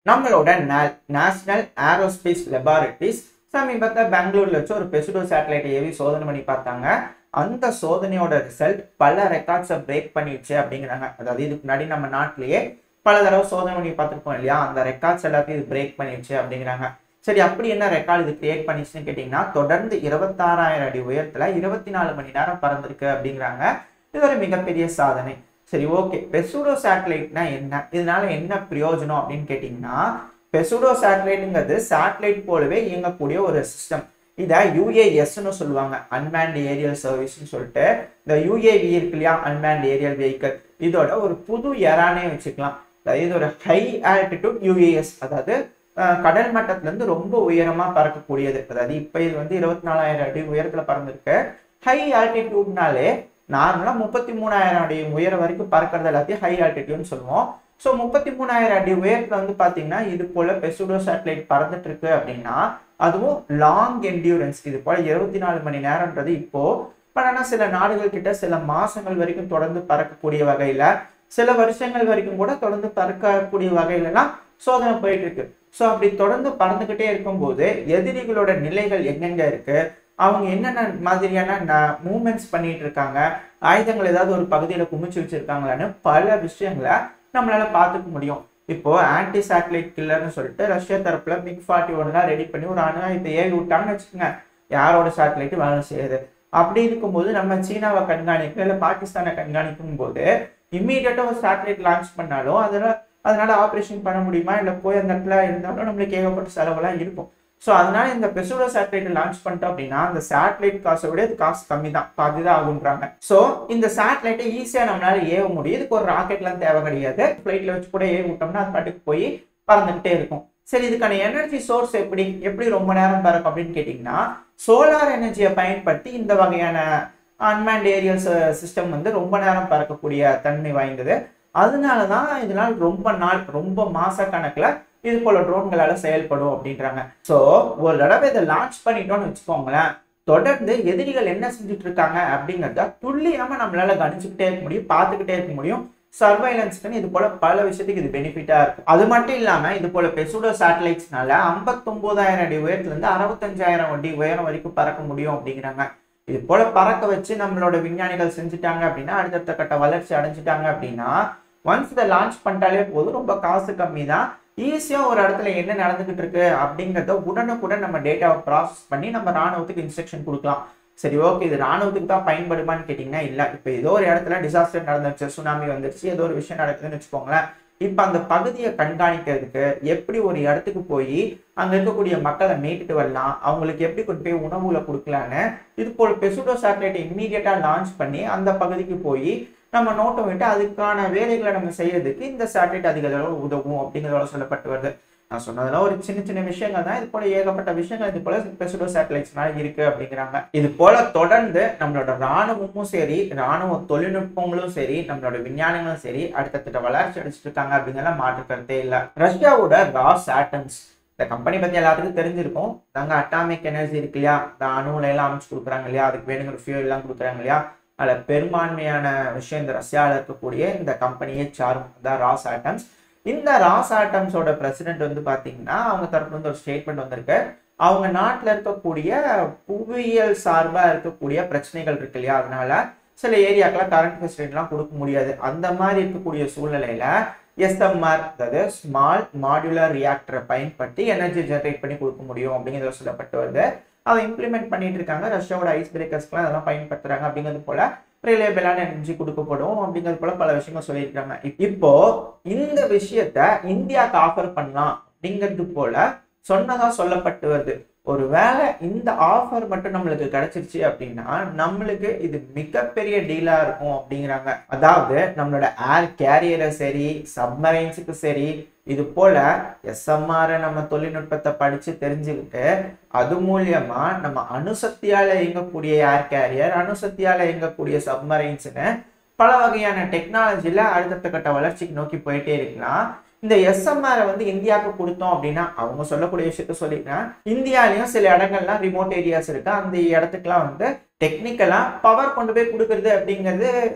நம்மளோட national aerospace laboratories சமீபத்தில் பெங்களூர்ல வச்சு ஒரு பெசுடோ சேட்டலைட்டை ஏவி சோதனை பண்ணி பார்த்தாங்க. அந்த சோதனையோட ரிசல்ட் பல ரெக்கார்ட்ஸை பிரேக் பண்ணிடுச்சு அப்படிங்கிறாங்க. அதாவது இதுக்கு முன்னாடி நம்ம நாட்டிலேயே பல தடவை சோதனை பண்ணி பார்த்துருப்போம் இல்லையா, அந்த ரெக்கார்ட்ஸ் எல்லாத்தையும் இது பிரேக் பண்ணிடுச்சு அப்படிங்கிறாங்க. சரி, அப்படி என்ன ரெக்கார்டு இது கிரியேட் பண்ணிச்சுன்னு கேட்டீங்கன்னா, தொடர்ந்து 26,000 அடி உயரத்துல 24 மணி நேரம் பறந்திருக்கு அப்படிங்கிறாங்க. இது ஒரு மிகப்பெரிய சாதனை. சரி, ஓகே, பெசுடோ சேட்டலைட்னா என்ன, இதனால என்ன பிரயோஜனம் அப்படின்னு கேட்டீங்கன்னா, பெசுடோ சேட்டலைட்டுங்கிறது சேட்டலைட் போலவே இயங்கக்கூடிய ஒரு சிஸ்டம். இதை UASன்னு சொல்லுவாங்க, அன்மேன்ட் ஏரியல் சர்வீஸ்ன்னு சொல்லிட்டு. இந்த UAV இருக்கு இல்லையா, அன்மேன்ட் ஏரியல் வெஹிக்கிள், இதோட ஒரு புது எரானே வச்சுக்கலாம். இது ஒரு ஹை ஆல்டிடியூட் UAS, அதாவது கடல் மட்டத்துல இருந்து ரொம்ப உயரமா பறக்கக்கூடியது. அதாவது இப்ப இது வந்து 24,000 அடி உயரத்துல பறந்துருக்கு. ஹை ஆல்டிடியூட்னாலே நார்மலா 33,000 அடி உயரம் வரைக்கும் பறக்கிறது எல்லாத்தையும் ஹை ஆல்டிடியூட்னு சொல்லுவோம். ஸோ 33,000 அடி உயரத்துல வந்து பாத்தீங்கன்னா இது போல பெசுடோ சேட்டலைட் பறந்துட்டு இருக்கு அப்படின்னா, அதுவும் லாங் என்டியூரன்ஸ், இது போல 24 மணி நேரம்ன்றது இப்போ ஆனா சில நாடுகள் கிட்ட சில மாசங்கள் வரைக்கும் தொடர்ந்து பறக்கக்கூடிய வகையில, சில வருஷங்கள் வரைக்கும் கூட தொடர்ந்து பறக்கக்கூடிய வகையிலலாம் சோதனை போயிட்டு இருக்கு. ஸோ அப்படி தொடர்ந்து பறந்துகிட்டே இருக்கும்போது எதிரிகளோட நிலைகள் எங்கெங்க இருக்கு, அவங்க என்னென்ன மாதிரியான மூவ்மெண்ட்ஸ் பண்ணிட்டு இருக்காங்க, ஆயுதங்கள் ஏதாவது ஒரு பகுதியில குமிச்சு வச்சிருக்காங்களான்னு பல விஷயங்களை நம்மளால பார்த்துக்க முடியும். இப்போ ஆன்டி சேட்டலைட் கில்லர்னு சொல்லிட்டு ரஷ்யா தரப்புல MiG-41 ரெடி பண்ணி ஒரு அணு ஆயுதத்தை ஏவி விட்டாங்கன்னு வச்சுக்கோங்க, யாரோட சேட்டலைட் வேலை செய்யுது. அப்படி இருக்கும்போது நம்ம சீனாவை கண்காணிக்கும் இல்லை பாகிஸ்தானை கண்காணிக்கும் போது இம்மீடியட்டா ஒரு சேட்டலைட் லான்ச் பண்ணாலும் அதனால ஆப்ரேஷன் பண்ண முடியுமா, இல்லை போய் அந்த இடத்துல இருந்தாலும் நம்மளுக்கு ஏகப்பட்ட செலவெல்லாம் இருக்கும். ஸோ அதனால இந்த பெசுடோ சேட்டலைட் லான்ச் பண்ணிட்டோம் அப்படின்னா அந்த சேட்டலைட் காசை விட இது காசு கம்மி தான், பாதி தான் ஆகுன்றாங்க. ஸோ இந்த சேட்டலைட்டை ஈஸியா நம்மளால ஏவ முடியும். இதுக்கு ஒரு ராக்கெட்லாம் தேவை கிடையாது. ஃபிளைட்ல வச்சு கூட ஏவி விட்டோம்னா அது பாட்டுக்கு போய் பறந்துகிட்டே இருக்கும். சரி, இதுக்கான எனர்ஜி சோர்ஸ் எப்படி ரொம்ப நேரம் பறக்கும் அப்படின்னு கேட்டீங்கன்னா, சோலார் எனர்ஜியை பயன்படுத்தி இந்த வகையான அன்மேன்ட் ஏரியல் சிஸ்டம் வந்து ரொம்ப நேரம் பறக்கக்கூடிய தன்மை வாய்ந்தது. அதனாலதான் இதனால் ரொம்ப மாச கணக்குல இது போல ட்ரோன்களால செயல்படும் அப்படின்றாங்க. சோ ஒரு தடவை இதை லான்ச் பண்ணிட்டோம்னு வச்சுக்கோங்களேன், தொடர்ந்து எதிரிகள் என்ன செஞ்சுட்டு இருக்காங்க அப்படிங்கிறத துல்லியமா நம்மளால கணிச்சுக்கிட்டே இருக்க முடியும், பார்த்துக்கிட்டே இருக்க முடியும். சர்வைலன்ஸ்க்குன்னு இது போல பல விஷயத்துக்கு இது பெனிஃபிட்டா இருக்கு. அது மட்டும் இல்லாம இது போல பெசுடோ சேட்டலைட்ஸ்னால 59,000 அடி உயரத்துல இருந்து 65,000 அடி உயரம் வரைக்கும் பறக்க முடியும் அப்படிங்கிறாங்க. இது போல பறக்க வச்சு நம்மளோட விஞ்ஞானிகள் செஞ்சுட்டாங்க அப்படின்னா, அடுத்தடுத்த கட்ட வளர்ச்சி அடைஞ்சிட்டாங்க அப்படின்னா, ஒன்ஸ் இதை லான்ச் பண்ணிட்டாலே போதும், ரொம்ப காசு கம்மி தான், ஈஸியா ஒரு இடத்துல என்ன நடந்துகிட்டு இருக்கு அப்படிங்கிறத உடனுக்குடன் நம்ம டேட்டாவை ப்ராசஸ் பண்ணி நம்ம ராணுவத்துக்கு இன்ஸ்ட்ரக்ஷன் கொடுக்கலாம். சரி, ஓகே, இது ராணுவத்துக்கு தான் பயன்படுமான்னு கேட்டீங்கன்னா இல்ல. இப்போ ஏதோ ஒரு இடத்துல டிசாஸ்டர் நடந்துச்சு, சுனாமி வந்துருச்சு, ஏதோ ஒரு விஷயம் நடக்குதுன்னு வச்சுக்கோங்களேன், இப்ப அந்த பகுதியை கண்காணிக்கிறதுக்கு எப்படி ஒரு இடத்துக்கு போய் அங்க இருக்கக்கூடிய மக்களை மீட்டுட்டு வரலாம், அவங்களுக்கு எப்படி கொண்டு போய் உணவுல கொடுக்கலான்னு இது போல பெசுடோ சேட்டலைட்டை இம்மீடியட்டா லான்ச் பண்ணி அந்த பகுதிக்கு போய் நம்ம நோட்டம் விட்டு அதுக்கான வேலைகளை நம்ம செய்யறதுக்கு இந்த சேட்டலைட் அதிக அளவு உதவும் அப்படிங்கிறதோட சொல்லப்பட்டு வருது. நான் சொன்னதெல்லாம் ஒரு சின்ன விஷயங்கள் தான், இது போல ஏகப்பட்ட விஷயங்கள் இது போல பெசுடோ சேட்டலைட்ஸ்னால இருக்கு அப்படிங்கிறாங்க. இது போல தொடர்ந்து நம்மளோட ராணுவமும் சரி, ராணுவ தொழில்நுட்பங்களும் சரி, நம்மளோட விஞ்ஞானங்களும் சரி அடுத்தடுத்த வளர்ச்சி அடிச்சுட்டு இருக்காங்க அப்படிங்கிற மாற்று கருத்தே இல்லை. ரஷ்யாவோட ராஸ் ஆட்டம்ஸ் இந்த கம்பெனி பத்தி எல்லாத்துக்கும் தெரிஞ்சிருக்கும். நாங்க அட்டாமிக் எனர்ஜி இருக்கு இல்லையா, இந்த அணுல எல்லாம் அமைச்சு கொடுக்குறாங்க இல்லையா, அதுக்கு வேணுங்கிற ஃபியூல் எல்லாம் கொடுக்குறாங்க இல்லையா, அதில் பெரும்பான்மையான விஷயம் இந்த ரஷ்யாவில் இருக்கக்கூடிய இந்த கம்பெனியை சாரும் தான் ராஸ் ஆட்டம்ஸ். இந்த ராஸ் ஆட்டம்ஸோட பிரசிடென்ட் வந்து பார்த்தீங்கன்னா அவங்க தரப்புல இருந்து ஒரு ஸ்டேட்மெண்ட் வந்திருக்கு. அவங்க நாட்டில் இருக்கக்கூடிய புவியியல் சார்பாக இருக்கக்கூடிய பிரச்சனைகள் இருக்கு இல்லையா, அதனால சில ஏரியாக்கெல்லாம் கரண்ட் ஃபெசிலிட்டிலாம் கொடுக்க முடியாது. அந்த மாதிரி இருக்கக்கூடிய சூழ்நிலையில SMR, அதாவது ஸ்மால் மாடுலர் ரியாக்டரை பயன்படுத்தி எனர்ஜி ஜெனரேட் பண்ணி கொடுக்க முடியும் அப்படிங்கிறத சொல்லப்பட்டு வருது. அதை இம்ப்ளிமெண்ட் பண்ணிட்டு இருக்காங்க. ரஷ்யாவோட ஐஸ் பிரேக்கர்ஸ்லாம் அதெல்லாம் பயன்படுத்துறாங்க. அப்படிங்கிறது போல ரிலேபிளான எனர்ஜி கொடுக்கப்படும் அப்படிங்கிறது போல பல விஷயங்கள் சொல்லியிருக்காங்க. இப்போ இந்த விஷயத்த இந்தியாவுக்கு ஆஃபர் பண்ணலாம் அப்படிங்கிறது போல சொன்னதா சொல்லப்பட்டு வருது. ஒருவேளை இந்த ஆஃபர் மட்டும் நம்மளுக்கு கிடைச்சிருச்சு அப்படின்னா நம்மளுக்கு இது மிகப்பெரிய டீலா இருக்கும் அப்படிங்கிறாங்க. அதாவது நம்மளோட ஏர் கேரியரை சரி, சப்மரைன்ஸுக்கு சரி, இது போல SMR நம்ம தொழில்நுட்பத்தை படிச்சு தெரிஞ்சுக்கிட்டு அது மூலியமா நம்ம அணுசக்தியால இயங்கக்கூடிய ஏர் கேரியர், அணுசக்தியால இயங்கக்கூடிய சப்மரைன்ஸ்னு பல வகையான டெக்னாலஜில அடுத்தடுத்த கட்ட வளர்ச்சிக்கு நோக்கி போயிட்டே இருக்கலாம். இந்த SMR வந்து இந்தியாவுக்கு கொடுத்தோம் அப்படின்னா அவங்க சொல்லக்கூடிய விஷயத்த சொல்லிக்கிறேன், இந்தியாலையும் சில இடங்கள்லாம் ரிமோட் ஏரியாஸ் இருக்கு, அந்த இடத்துக்குலாம் வந்து டெக்னிக்கலா பவர் கொண்டு போய் கொடுக்கறது அப்படிங்கிறது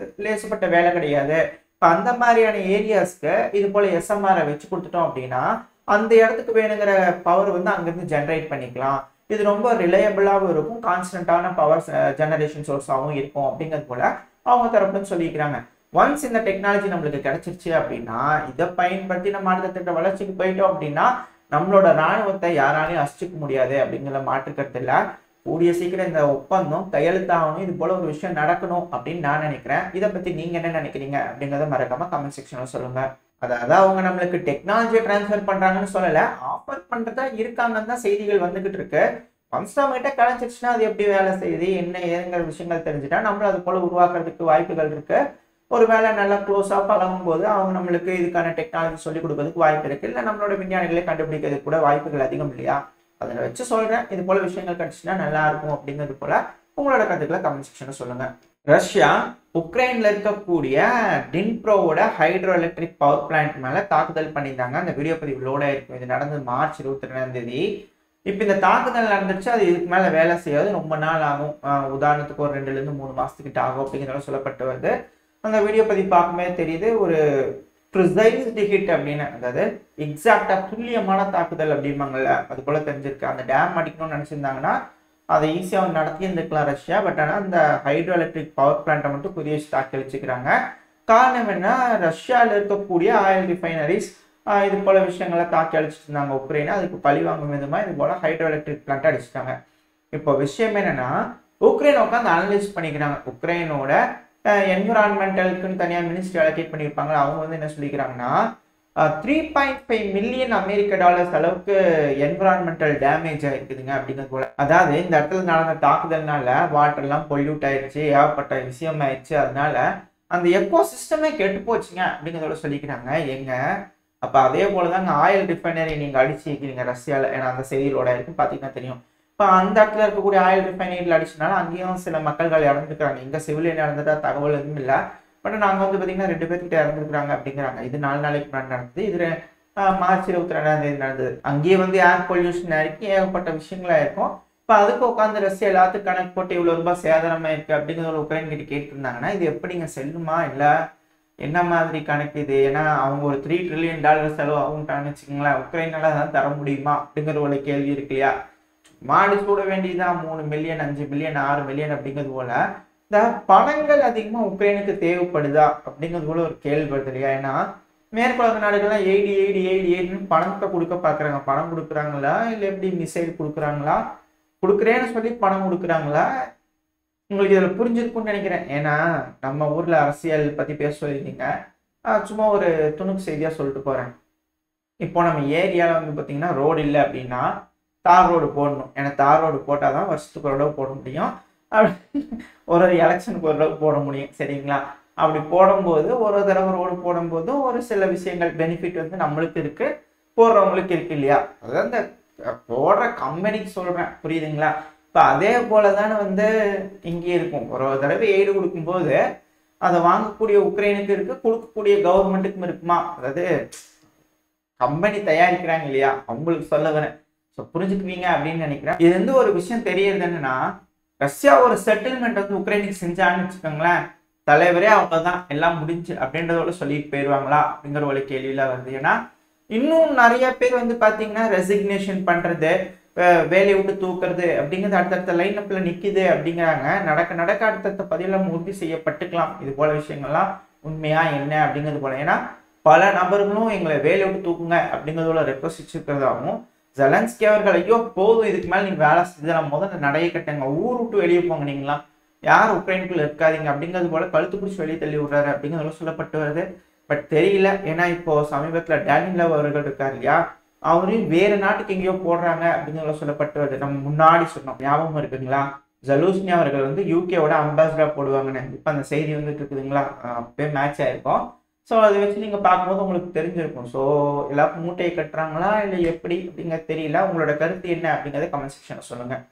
லேசப்பட்ட வேலை கிடையாது. இப்போ அந்த மாதிரியான ஏரியாஸ்க்கு இது போல SMR வச்சு கொடுத்துட்டோம் அப்படின்னா அந்த இடத்துக்கு வேணுங்கிற பவர் வந்து அங்கிருந்து ஜென்ரேட் பண்ணிக்கலாம். இது ரொம்ப ரிலையபிளாகவும் இருக்கும், கான்ஸ்டன்டான பவர் ஜெனரேஷன் சோர்ஸாகவும் இருக்கும் அப்படிங்கிறது போல அவங்க தரப்புன்னு சொல்லிக்கிறாங்க. ஒன்ஸ் இந்த டெக்னாலஜி நம்மளுக்கு கிடைச்சிருச்சு அப்படின்னா இதை பயன்படுத்தி நம்ம அடுத்த வளர்ச்சிக்கு போயிட்டோம் அப்படின்னா நம்மளோட ராணுவத்தை யாராலையும் அசிச்சிக்க முடியாது அப்படிங்கிற மாற்றுக்கருத்து இல்லை. கூடிய சீக்கிரம் இந்த ஒப்பந்தம் கையெழுத்தாகணும், இது போல ஒரு விஷயம் நடக்கணும் அப்படின்னு நான் நினைக்கிறேன். இதை பத்தி நீங்க என்ன நினைக்கிறீங்க அப்படிங்கிறத மறக்காம கமெண்ட் செக்ஷன்ல சொல்லுங்க. அதாவது அவங்க நம்மளுக்கு டெக்னாலஜியை டிரான்ஸ்ஃபர் பண்றாங்கன்னு சொல்லல, ஆஃபர் பண்றதா இருக்காங்கன்னு தான் செய்திகள் வந்துகிட்டு இருக்கு. ஒன்ஸ் நம்ம கிட்ட கிடைச்சிருச்சுன்னா அது எப்படி வேலை செய்யுது என்ன ஏங்கிற விஷயங்கள் தெரிஞ்சுட்டா நம்மளும் அது போல உருவாக்குறதுக்கு வாய்ப்புகள் இருக்கு. ஒரு வேலை நல்லா க்ளோஸா பழகும் போது அவங்க நம்மளுக்கு இதுக்கான டெக்னாலஜி சொல்லிக் கொடுக்கறதுக்கு வாய்ப்பு இருக்கு, இல்லை நம்மளோட விஞ்ஞானிகளை கண்டுபிடிக்கிறதுக்கு கூட வாய்ப்புகள் அதிகம் இல்லையா? அதை வச்சு சொல்றேன், இது போல விஷயங்கள் கிடைச்சுன்னா நல்லா இருக்கும் அப்படிங்கிறது போல உங்களோட கருத்துக்களை கமெண்ட் செக்ஷன்ல சொல்லுங்க. ரஷ்யா உக்ரைன்ல இருக்கக்கூடிய டின்ப்ரோவோட ஹைட்ரோ எலக்ட்ரிக் பவர் பிளான்ட் மேல தாக்குதல் பண்ணியிருந்தாங்க. அந்த வீடியோ பதிவு லோட் ஆயிருக்கும். இது நடந்தது மார்ச் 22 இப்ப இந்த தாக்குதல் நடந்துச்சு. அது இதுக்கு மேல வேலை செய்யாது, ரொம்ப நாள் ஆகும். உதாரணத்துக்கு ஒரு 2 to 3 மாசத்துக்கிட்ட ஆகும் அப்படிங்கிறத சொல்லப்பட்டு வருது. அந்த வீடியோ பதிவு பார்க்கும்போது தெரியுது ஒரு ப்ரிசைஸ்டு ஹிட் அப்படின்னு, அதாவது எக்ஸாக்டா துல்லியமான தாக்குதல் அப்படிம்பாங்கல்ல, அது போல தெரிஞ்சிருக்கு. அந்த டேம் அடிக்கணும்னு நினைச்சிருந்தாங்கன்னா அதை ஈஸியாக நடத்தி இருந்துக்கலாம் ரஷ்யா. பட் ஆனால் அந்த ஹைட்ரோ எலக்ட்ரிக் பவர் பிளான்ட்டை மட்டும் குறி வச்சு தாக்கி வச்சுக்கிறாங்க. காரணம் என்ன, ரஷ்யாவில் இருக்கக்கூடிய ஆயில் ரிஃபைனரிஸ் இது போல விஷயங்களை தாக்கி அடிச்சுட்டு இருந்தாங்க உக்ரைனை. அதுக்கு பழி வாங்கும் விதமாக இது போல ஹைட்ரோ எலக்ட்ரிக் பிளான்ட்டை அடிச்சுட்டாங்க. இப்போ விஷயம் என்னன்னா, உக்ரைனை உட்காந்து அனலைஸ் பண்ணிக்கிறாங்க. உக்ரைனோட என்விரான்மெண்டலுக்குன்னு தனியாக மினிஸ்ட்ரி அலோகேட் பண்ணியிருப்பாங்க. அவங்க வந்து என்ன சொல்லிக்கிறாங்கன்னா 3.5 மில்லியன் அமெரிக்க டாலர்ஸ் அளவுக்கு என்விரான்மெண்டல் டேமேஜ் ஆயிருக்குதுங்க அப்படிங்கிறது போல. அதாவது இந்த இடத்துல நடந்த தாக்குதல்னால வாட்டர் எல்லாம் பொல்யூட் ஆயிடுச்சு, ஏகப்பட்ட விஷயம் ஆயிடுச்சு. அதனால அந்த எக்கோ சிஸ்டமே கெட்டு போச்சுங்க அப்படிங்கிறதோட சொல்லிக்கிறாங்க. எங்க அப்ப அதே போலதாங்க ஆயில் ரிஃபைனரி நீங்க அடிச்சிருக்கீங்க ரஷ்யால, ஏன்னா அந்த செய்திகளோட இருக்கு பாத்தீங்கன்னா தெரியும். இப்போ அந்த இடத்துல இருக்கக்கூடிய ஆயில் ரிஃபைனரியில் அடிச்சனால அங்கேயும் சில மக்கள்கள் இறந்துருக்காங்க. எங்க சிவிலியன் இறந்துட்டா தகவல் எதுவும் இல்லை. பட் நாங்கள் வந்து பார்த்தீங்கன்னா 2 பேர்கிட்ட இறந்துருக்குறாங்க அப்படிங்கிறாங்க. இது 4 நாளைக்கு முன்னாடி நடந்தது. இது மார்ச் 22 நடந்தது. அங்கேயே வந்து ஏர் பொல்யூஷன் ஆயிருக்கு, ஏகப்பட்ட விஷயங்களா இருக்கும். இப்போ அதுக்கு உட்காந்து ரஷ்யா எல்லாத்துக்கும் கணக்கு போட்டு இவ்வளோ ரூபாய் சேதாரமா இருக்கு அப்படிங்கிறத உக்ரைன் கிட்ட கேட்டுருந்தாங்கன்னா இது எப்படிங்க செல்லுமா, இல்லை என்ன மாதிரி கணக்கு இது? ஏன்னா அவங்க ஒரு $3 trillion செலவு ஆகும்ட்டான்னு வச்சுக்கோங்களேன். உக்ரைனால தான் தர முடியுமா அப்படிங்கிற ஒரு கேள்வி இருக்கு இல்லையா? மாடி சூட வேண்டியதுதான் 3 மில்லியன் 5 மில்லியன் 6 மில்லியன் அப்படிங்கிறது போல இந்த பணங்கள் அதிகமா உக்ரைனுக்கு தேவைப்படுதா அப்படிங்கிறது போல ஒரு கேள்வி வருது இல்லையா? ஏன்னா மேற்குலக நாடுகள்லாம் எய்டு பணத்தை கொடுக்க பாக்குறாங்க. பணம் கொடுக்குறாங்களா இல்லை எப்படி மிசைல் கொடுக்குறாங்களா, கொடுக்குறேன்னு சொல்லி பணம் கொடுக்குறாங்களா? உங்களுக்கு இதில் புரிஞ்சிருக்கும்னு நினைக்கிறேன். ஏன்னா நம்ம ஊர்ல அரசியல் பத்தி பேச சொல்லியிருந்தீங்க. சும்மா ஒரு துணுக்கு செய்தியா சொல்லிட்டு போறேன். இப்போ நம்ம ஏரியாவில் வந்து பார்த்தீங்கன்னா ரோடு இல்லை அப்படின்னா தார் ரோடு போடணும். ஏன்னா தார் ரோடு போட்டால் தான் வருஷத்துக்கு ஒரு அளவு போட முடியும். ஒரு எலெக்ஷனுக்கு ஒரு அளவு போட முடியும், சரிங்களா? அப்படி போடும்போது ஒரு தடவை ரோடு போடும்போது ஒரு சில விஷயங்கள் பெனிஃபிட் வந்து நம்மளுக்கு இருக்கு, போடுறவங்களுக்கு இருக்கு இல்லையா? அதாவது இந்த போடுற கம்பெனிக்கு சொல்றேன், புரியுதுங்களா? இப்போ அதே போல தானே வந்து இங்கே இருக்கும். ஒரு தடவை எய்டு கொடுக்கும்போது அதை வாங்கக்கூடிய உக்ரைனுக்கு இருக்கு, கொடுக்கக்கூடிய கவர்மெண்ட்டுக்கும் இருக்குமா? அதாவது கம்பெனி தயாரிக்கிறாங்க இல்லையா, அவங்களுக்கு சொல்ல வரேன். ஸோ புரிஞ்சுக்குவீங்க அப்படின்னு நினைக்கிறேன். இது வந்து ஒரு விஷயம் தெரியுது என்னன்னா, ரஷ்யா ஒரு செட்டில்மெண்ட் வந்து உக்ரைனுக்கு செஞ்சான்னு வச்சுக்கோங்களேன், தலைவரே அவ்வளோதான் எல்லாம் முடிஞ்சு அப்படின்றதோட சொல்லிட்டு போயிடுவாங்களா அப்படிங்கிற ஒரு கேள்வியில வருது. ஏன்னா இன்னும் நிறைய பேர் வந்து பார்த்தீங்கன்னா ரெசிக்னேஷன் பண்றது, வேலையை விட்டு தூக்குறது அப்படிங்கிறது அடுத்தடுத்த லைன் அப்ல நிற்குது அப்படிங்கிறாங்க. நடக்க நடக்க அடுத்தடுத்த பதிவில் உறுதி செய்யப்பட்டுக்கலாம் இது போல விஷயங்கள்லாம் உண்மையா என்ன அப்படிங்கிறது போல. ஏன்னா பல நபர்களும் எங்களை வேலையை விட்டு தூக்குங்க அப்படிங்கிறதோட ரெக்வஸ்ட் வச்சிருக்கிறதாகவும், ஜெலன்ஸ்கி அவர்கள் ஐயோ போதும் இதுக்கு மேலே நீங்க வேலை செஞ்சலாம், முதல்ல நடைய கட்டுங்க, ஊர் விட்டு வெளியே போங்க, நீங்களாம் யார் உக்ரைனுக்குள்ள இருக்காதீங்க அப்படிங்கிறது போல கழுத்து பிடிச்சி வெளியே தள்ளி விடுறாரு அப்படிங்கிறத சொல்லப்பட்டு வருது. பட் தெரியல. ஏன்னா இப்போ சமீபத்துல டேனிலவ் அவர்கள் இருக்காரு இல்லையா, அவரையும் வேற நாட்டுக்கு எங்கேயோ போடுறாங்க அப்படிங்கிறத சொல்லப்பட்டு வருது. நம்ம முன்னாடி சொன்னோம், ஞாபகம் இருக்குங்களா? ஜலூஸ்னி அவர்கள் வந்து யூகேவோட அம்பாசிடரா போடுவாங்கன்னு. இப்போ அந்த செய்தி வந்துட்டு இருக்குதுங்களா, அப்பவே மேட்ச் ஆயிருக்கும். ஸோ அதை வச்சு நீங்கள் பார்க்கும்போது உங்களுக்கு தெரிஞ்சிருக்கும். ஸோ எல்லாருக்கும் மூட்டையை கட்டுறாங்களா இல்லை எப்படி அப்படிங்கிறது தெரியல. உங்களோட கருத்து என்ன அப்படிங்கிறத கமெண்ட் செக்ஷனில் சொல்லுங்கள்.